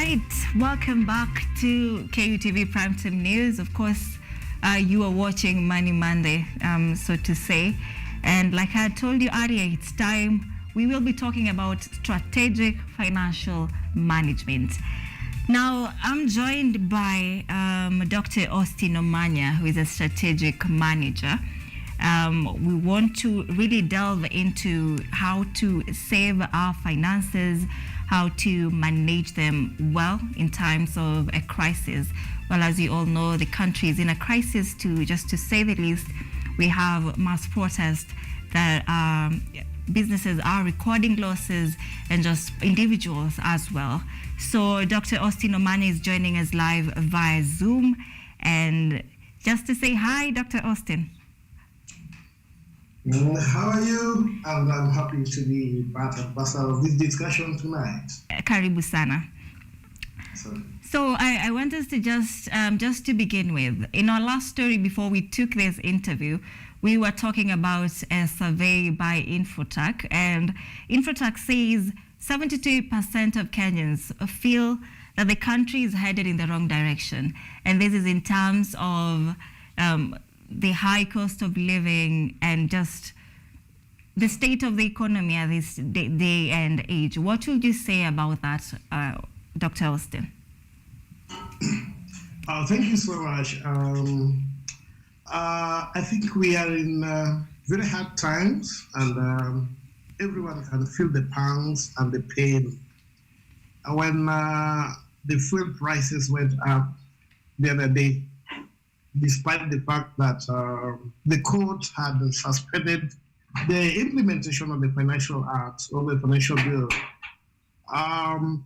right, welcome back to KUTV Primetime News. Of course, you are watching Money Monday, so to say. And like I told you earlier, it's time we will be talking about strategic financial management. Now, I'm joined by Dr. Austin Omanya, who is a strategic manager. We want to really delve into how to save our finances, how to manage them well in times of a crisis. Well, as you all know, the country is in a crisis too, just to say the least. We have mass protests that businesses are recording losses and just individuals as well. So Dr. Austin Omanya is joining us live via Zoom. And just to say hi, Dr. Austin. How are you? And I'm happy to be part of this discussion tonight. Karibu sana. So I want us to just to begin with, in our last story before we took this interview, we were talking about a survey by Infotech, and Infotech says 72% of Kenyans feel that the country is headed in the wrong direction, and this is in terms of the high cost of living and just the state of the economy at this day and age. What would you say about that, Dr. Austin? Thank you so much. I think we are in very hard times, and everyone can feel the pangs and the pain. When the fuel prices went up the other day, despite the fact that the court had suspended the implementation of the Financial Act or the Financial Bill,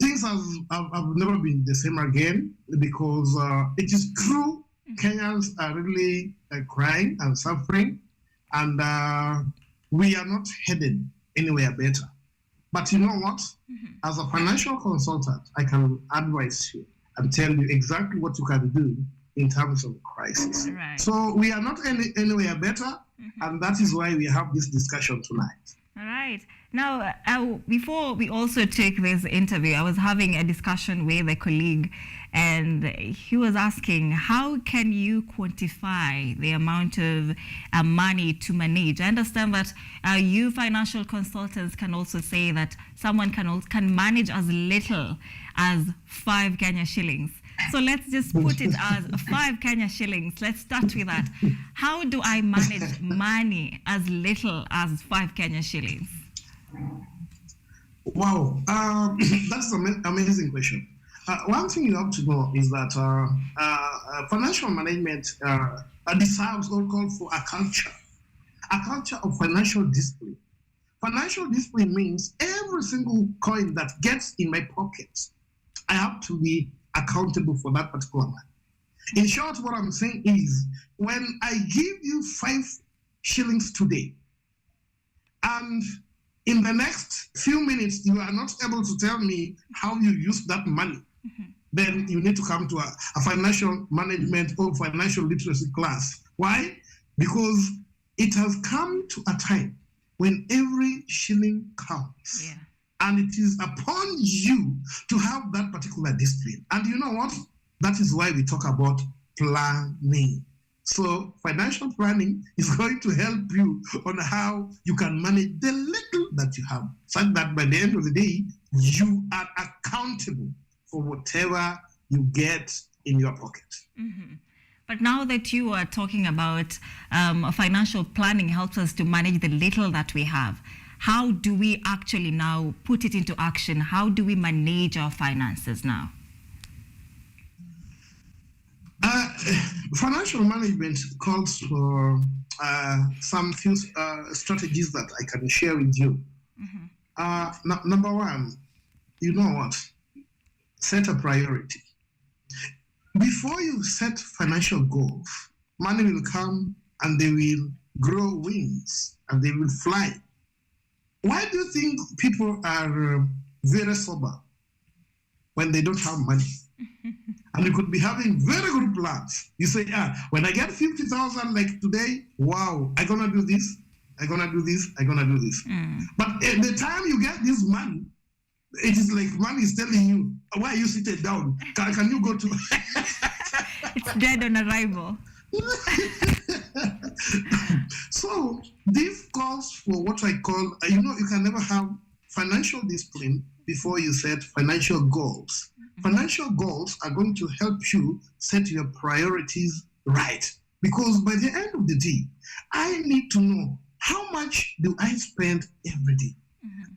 things have never been the same again, because it is true Kenyans are really crying and suffering, and we are not headed anywhere better. But you know what? As a financial consultant, I can advise you and tell you exactly what you can do in terms of crisis. Right. So we are not anywhere better, and that is why we have this discussion tonight. All right. Now, before we also took this interview, I was having a discussion with a colleague, and he was asking, how can you quantify the amount of money to manage? I understand that you financial consultants can also say that someone can manage as little as 5 Kenya shillings. So let's just put it as 5 Kenya shillings. Let's start with that. How do I manage money as little as 5 Kenya shillings? Wow, that's an amazing question. One thing you have to know is that financial management deserves or calls for a culture of financial discipline. Financial discipline means every single coin that gets in my pocket, I have to be accountable for that particular one. In short, what I'm saying is, when I give you 5 shillings today, and in the next few minutes you are not able to tell me how you use that money, then you need to come to a financial management or financial literacy class. Why? Because it has come to a time when every shilling counts. Yeah. And it is upon you to have that particular discipline. And you know what? That is why we talk about planning. So financial planning is going to help you on how you can manage the little that you have, such that by the end of the day, you are accountable for whatever you get in your pocket. But now that you are talking about financial planning helps us to manage the little that we have, how do we actually now put it into action? How do we manage our finances now? Financial management calls for some few strategies that I can share with you. Number one, you know what? Set a priority. Before you set financial goals, money will come and they will grow wings and they will fly. Why do you think people are very sober when they don't have money? And you could be having very good plans. You say, when I get 50,000 like today, wow, I'm going to do this, I'm going to do this, I'm going to do this. But at the time you get this money, It is like money is telling you, why are you seated down? Can you go to... It's dead on arrival. So this calls for what I call, you can never have financial discipline before you set financial goals. Financial goals are going to help you set your priorities right. Because by the end of the day, I need to know, how much do I spend every day?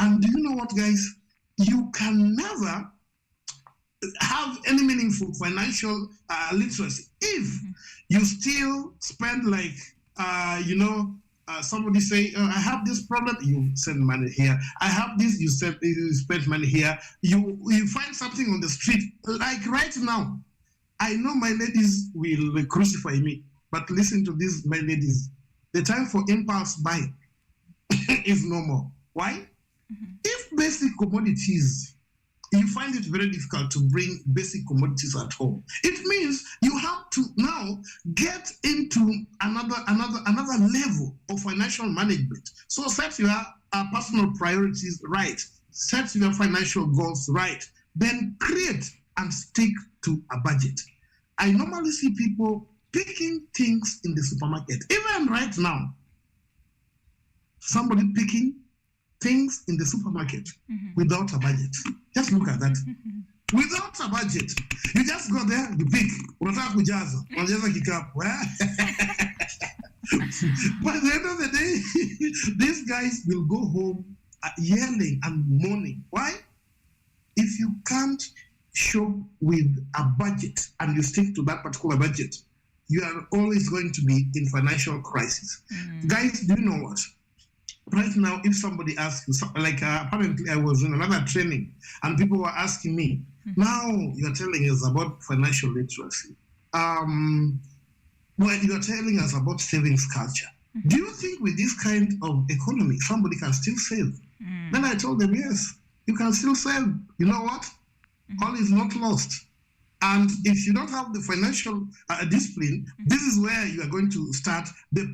And do you know what, guys? You can never have any meaningful financial literacy if you still spend like, somebody say, I have this problem, you send money here. I have this, you spend money here. You find something on the street, like right now. I know my ladies will crucify me, but listen to this, my ladies. The time for impulse buying is no more. Why? If basic commodities, you find it very difficult to bring basic commodities at home, it means you have to now get into another level of financial management. So set your personal priorities right, set your financial goals right, then create and stick to a budget. I normally see people picking things in the supermarket, even right now. Somebody picking things in the supermarket without a budget. Just look at that. Without a budget, you just go there, you pick. Unataka kujaza, unajaza kikapu. By the end of the day, these guys will go home yelling and mourning. Why? If you can't shop with a budget and you stick to that particular budget, you are always going to be in financial crisis. Guys, do you know what? Right now, if somebody asks you, like apparently I was in another training and people were asking me, now you're telling us about financial literacy. Well, you're telling us about savings culture. Do you think with this kind of economy, somebody can still save? Then I told them, yes, you can still save. You know what? All is not lost. And if you don't have the financial discipline, this is where you are going to start. The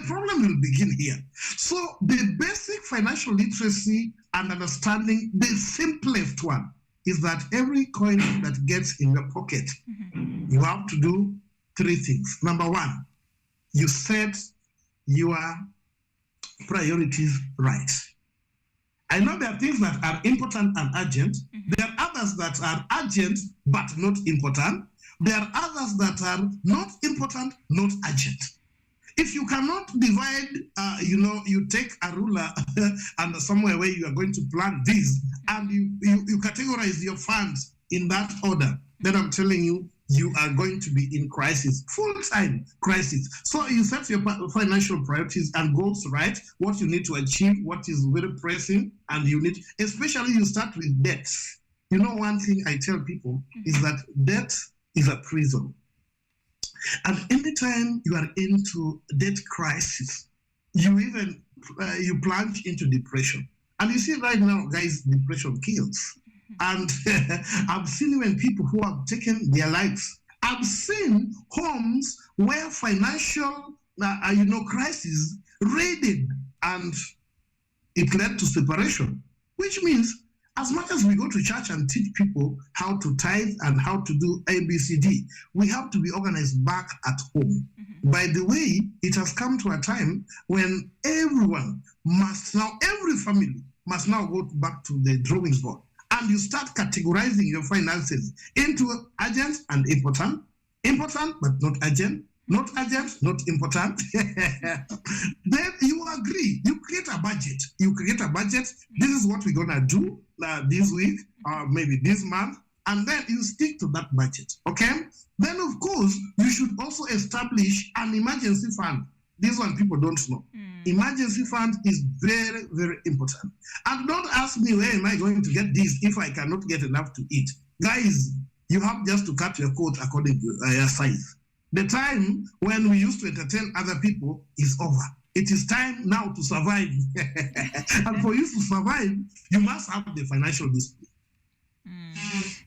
problem will begin here. So the basic financial literacy and understanding, the simplest one, is that every coin that gets in your pocket, you have to do three things. Number one, you set your priorities right. I know there are things that are important and urgent. There are others that are urgent but not important. There are others that are not important, not urgent. If you cannot divide, you take a ruler and somewhere where you are going to plant this, and you categorize your funds in that order, then I'm telling you, you are going to be in crisis, full-time crisis. So you set your financial priorities and goals right, what you need to achieve, what is very pressing, and you need, especially you start with debt. You know, one thing I tell people is that debt is a prison. And anytime you are into debt crisis, you even, you plunge into depression. And you see right now, guys, depression kills. And I've seen when people who have taken their lives. I've seen homes where financial, crisis raided, and it led to separation. Which means, as much as we go to church and teach people how to tithe and how to do ABCD, we have to be organized back at home. By the way, it has come to a time when everyone must now, every family must now go back to the drawing board. And you start categorizing your finances into urgent and important, important but not urgent, not urgent, not important. Then you agree, you create a budget. You create a budget, this is what we're gonna do this week, or maybe this month, and then you stick to that budget, okay? Then of course, you should also establish an emergency fund. This one people don't know. Emergency fund is very, very important. And don't ask me, where am I going to get this if I cannot get enough to eat? Guys, you have just to cut your coat according to your size. The time when we used to entertain other people is over. It is time now to survive. And for you to survive, you must have the financial discipline.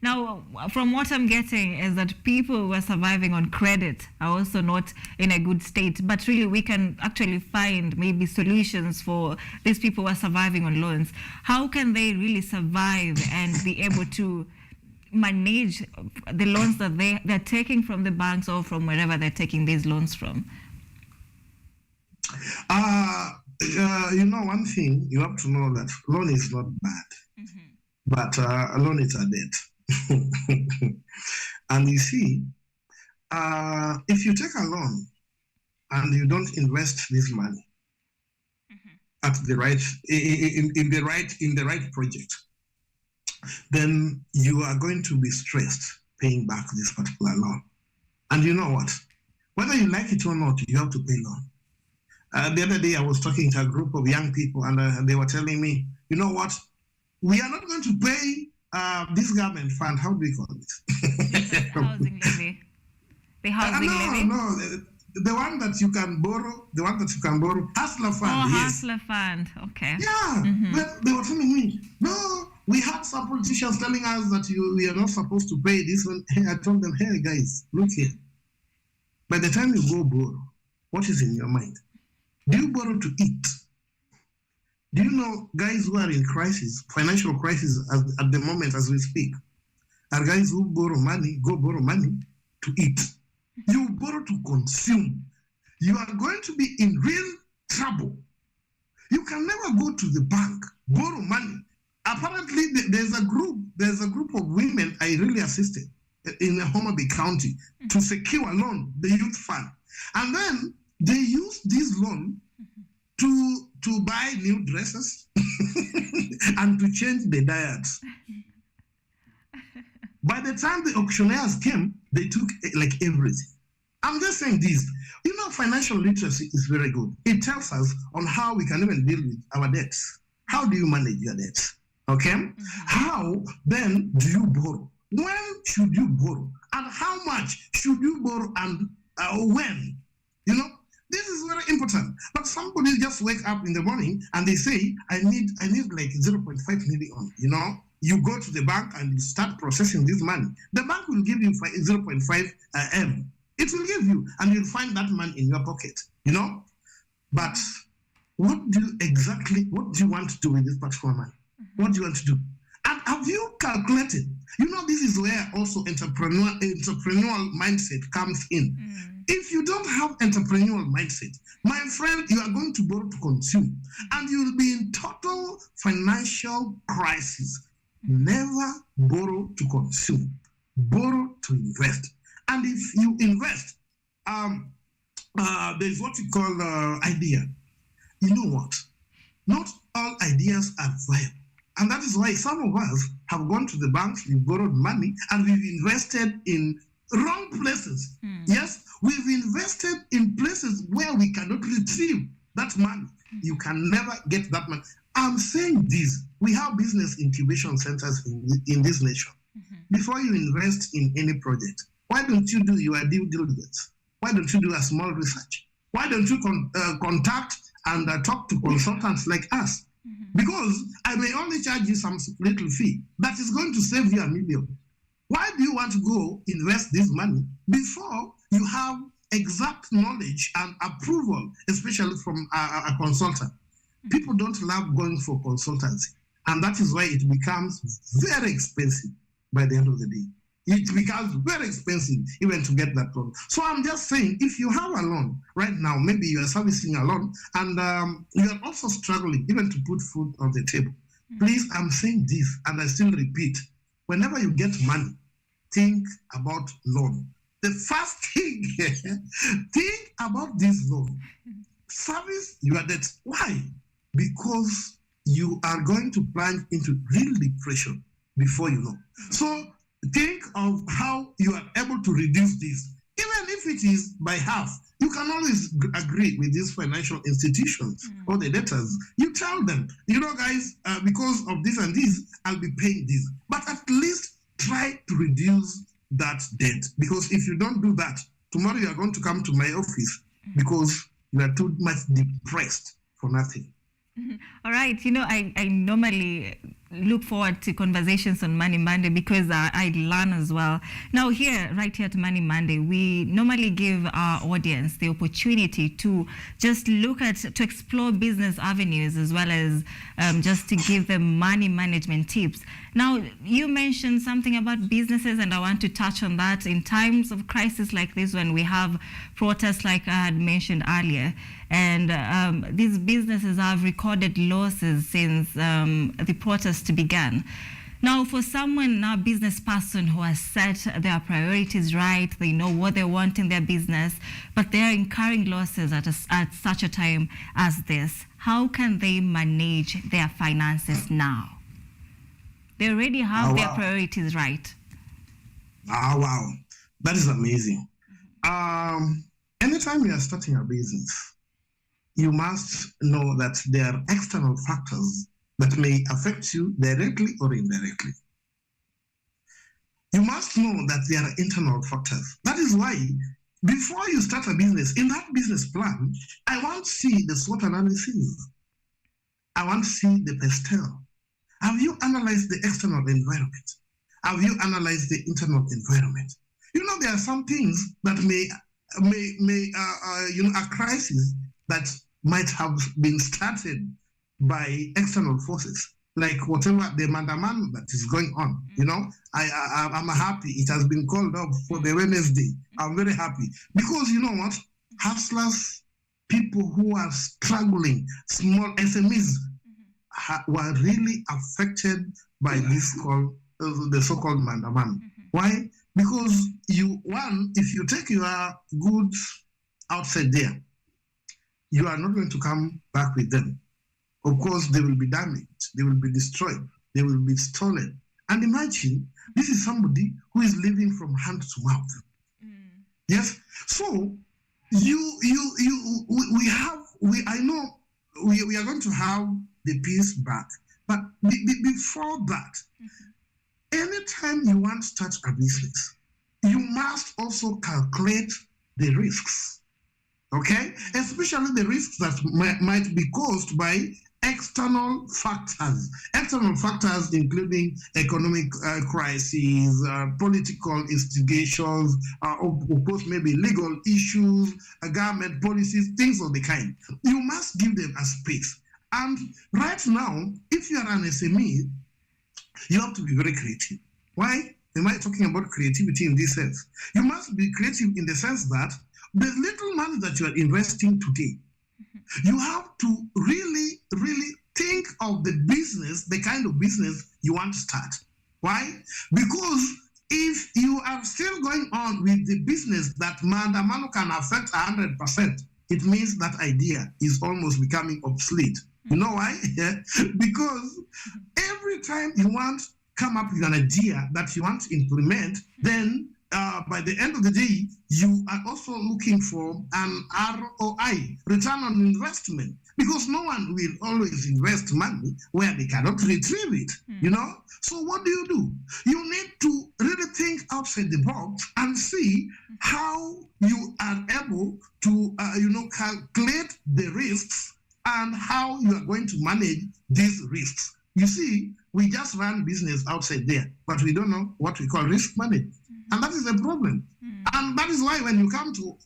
Now, from what I'm getting is that people who are surviving on credit are also not in a good state. But really, we can actually find maybe solutions for these people who are surviving on loans. How can they really survive and be able to manage the loans that they're taking from the banks or from wherever they're taking these loans from? One thing you have to know that loan is not bad, but a loan is a debt. And you see, if you take a loan and you don't invest this money at the right in the right project, then you are going to be stressed paying back this particular loan. And you know what? Whether you like it or not, you have to pay loan. The other day, I was talking to a group of young people, and they were telling me, you know what? We are not going to pay this government fund. How do we call it? Housing levy. The housing levy? No, the one that you can borrow, Hustler Fund. Oh, yes. Hustler Fund. Okay. Yeah, but they were telling me, no, we had some politicians telling us that we are not supposed to pay this one. Hey, I told them, hey, guys, look here. By the time you go borrow, what is in your mind? Do you borrow to eat? Do you know guys who are in crisis, financial crisis at the moment as we speak, are guys who borrow money to eat. You borrow to consume. You are going to be in real trouble. You can never go to the bank, borrow money. Apparently, there's a group of women I really assisted in Homa Bay County to secure a loan, the youth fund. And then they use this loan to buy new dresses and to change the diets. By the time the auctioneers came, they took like everything. I'm just saying this. Financial literacy is very good. It tells us on how we can even deal with our debts. How do you manage your debts? Okay? How then do you borrow? When should you borrow? And how much should you borrow and when? This is very important. But somebody just wake up in the morning and they say, I need like 0.5 million, You go to the bank and you start processing this money. The bank will give you 0.5 M. It will give you, and you'll find that money in your pocket, But what do you want to do with this particular money? What do you want to do? And have you calculated? This is where also entrepreneurial mindset comes in. If you don't have entrepreneurial mindset, my friend, you are going to borrow to consume, and you will be in total financial crisis. Never borrow to consume. Borrow to invest. And if you invest, there's what we call idea. You know what? Not all ideas are viable. And that is why some of us have gone to the banks, we've borrowed money, and we've invested in wrong places. Yes, we've invested in places where we cannot retrieve that money. You can never get that money. I'm saying this. We have business incubation centers in this nation. Before you invest in any project, why don't you do your due diligence? Why don't you do a small research? Why don't you contact and talk to consultants like us? Because I may only charge you some little fee that is going to save you $1 million. Why do you want to go invest this money before you have exact knowledge and approval, especially from a consultant? People don't love going for consultancy, and that is why it becomes very expensive by the end of the day. It becomes very expensive even to get that loan. So I'm just saying, if you have a loan right now, maybe you are servicing a loan, and you are also struggling even to put food on the table. Please, I'm saying this, and I still repeat, whenever you get money, think about loan. The first thing, think about this loan. Service your debt. Why? Because you are going to plunge into real depression before you know. So think of how you are able to reduce this. Even if it is by half, you can always agree with these financial institutions or the debtors. You tell them, guys, because of this and this, I'll be paying this. But at least try to reduce that debt. Because if you don't do that, tomorrow you are going to come to my office because you are too much depressed for nothing. All right. I normally look forward to conversations on Money Monday because I learn as well. Now right here at Money Monday, we normally give our audience the opportunity to just to explore business avenues as well as just to give them money management tips. Now, you mentioned something about businesses, and I want to touch on that. In times of crisis like this, when we have protests like I had mentioned earlier, and these businesses have recorded losses since the protests began. Now, for someone, a business person who has set their priorities right, they know what they want in their business, but they are incurring losses at such a time as this, how can they manage their finances now? They already have their priorities right. Wow. That is amazing. Anytime you are starting a business, you must know that there are external factors that may affect you directly or indirectly. You must know that there are internal factors. That is why, before you start a business, in that business plan, I want to see the SWOT analysis. I want to see the PESTEL. Have you analyzed the external environment? Have you analyzed the internal environment? You know, there are some things that may a crisis that might have been started by external forces, like whatever the mandaman that is going on. You know, I'm happy it has been called up for the Wednesday. I'm very happy because you know what, hustlers, people who are struggling, small SMEs, were really affected by this the so-called mandaman. Why? Because if you take your goods outside there, you are not going to come back with them. Of course, they will be damaged, they will be destroyed, they will be stolen. And imagine, this is somebody who is living from hand to mouth. Yes. So I know we are going to have the peace back, but before that, anytime you want to start a business, you must also calculate the risks. Okay, especially the risks that might be caused by external factors. External factors including economic crises, political instigations, of course maybe legal issues, government policies, things of the kind. You must give them a space. And right now, if you are an SME, you have to be very creative. Why am I talking about creativity in this sense? You must be creative in the sense that the little money that you are investing today, you have to really, really think of the business, the kind of business you want to start. Why? Because if you are still going on with the business that mandamano can affect 100%, it means that idea is almost becoming obsolete. You know why? Because every time you want to come up with an idea that you want to implement, then by the end of the day, you are also looking for an ROI, return on investment, because no one will always invest money where they cannot retrieve it, you know? So what do? You need to really think outside the box and see how you are able to, calculate the risks and how you are going to manage these risks. You see, we just run business outside there, but we don't know what we call risk management. And that is the problem. And that is why when you come to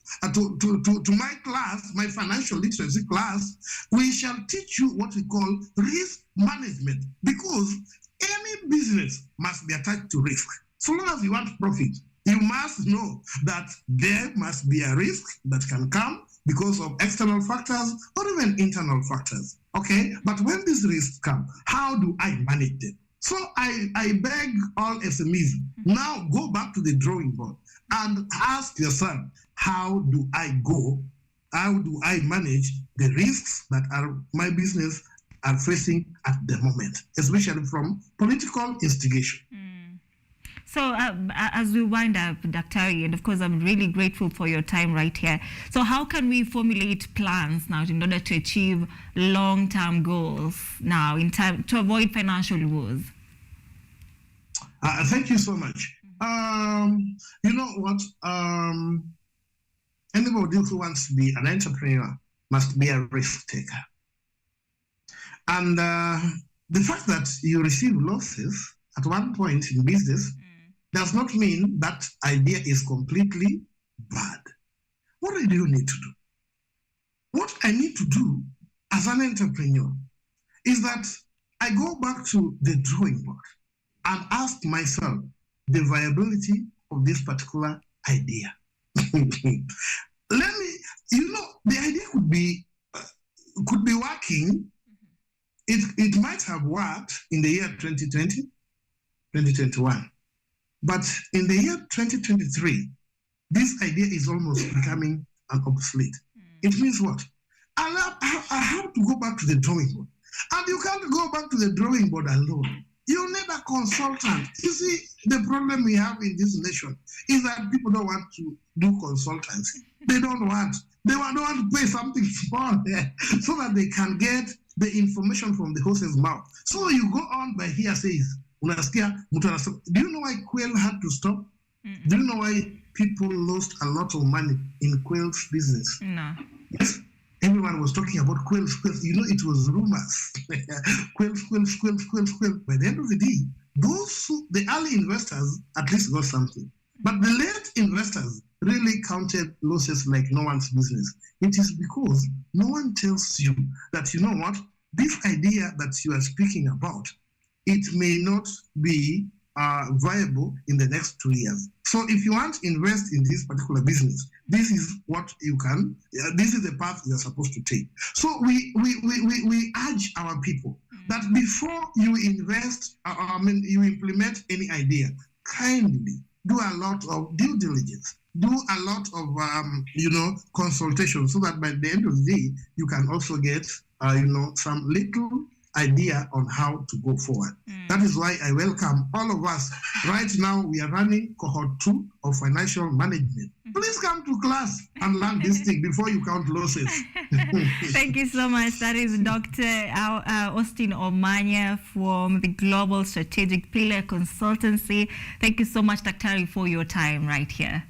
my class, my financial literacy class, we shall teach you what we call risk management, because any business must be attached to risk. So long as you want profit, you must know that there must be a risk that can come because of external factors or even internal factors. Okay, but when these risks come, how do I manage them? So I beg all SMEs, now go back to the drawing board and ask yourself, how do I go? How do I manage the risks that my business are facing at the moment, especially from political instigation? So as we wind up, Dr. Ari, and of course I'm really grateful for your time right here. So how can we formulate plans now in order to achieve long-term goals now in time to avoid financial woes? Thank you so much. You know what? Anybody who wants to be an entrepreneur must be a risk taker. And The fact that you receive losses at one point in business does not mean that idea is completely bad. What do you need to do? What I need to do as an entrepreneur is that I go back to the drawing board and ask myself the viability of this particular idea. The idea could be working. It might have worked in the year 2020, 2021. But in the year 2023, this idea is almost becoming an obsolete. It means what? I have to go back to the drawing board. And you can't go back to the drawing board alone. You need a consultant. You see, the problem we have in this nation is that people don't want to do consultancy. They don't want to pay something small so that they can get the information from the horse's mouth. So you go on by hearsays. Do you know why quail had to stop? Do you know why people lost a lot of money in quail's business? No. Yes. Everyone was talking about quails. It was rumors. Quails. By the end of the day, the early investors at least got something. But the late investors really counted losses like no one's business. It is because no one tells you that, you know what, this idea that you are speaking about, it may not be viable in the next 2 years. So if you want to invest in this particular business, this is what you can, this is the path you're supposed to take. So we urge our people that before you invest, you implement any idea, kindly do a lot of due diligence, do a lot of, consultation, so that by the end of the day, you can also get, some little idea on how to go forward. That is why I welcome all of us. Right now, we are running cohort 2 of financial management. Please come to class and learn this thing before you count losses. Thank you so much. That is Dr. Austin Omanya from the Global Strategic Pillar Consultancy. Thank you so much, Dr. for your time right here.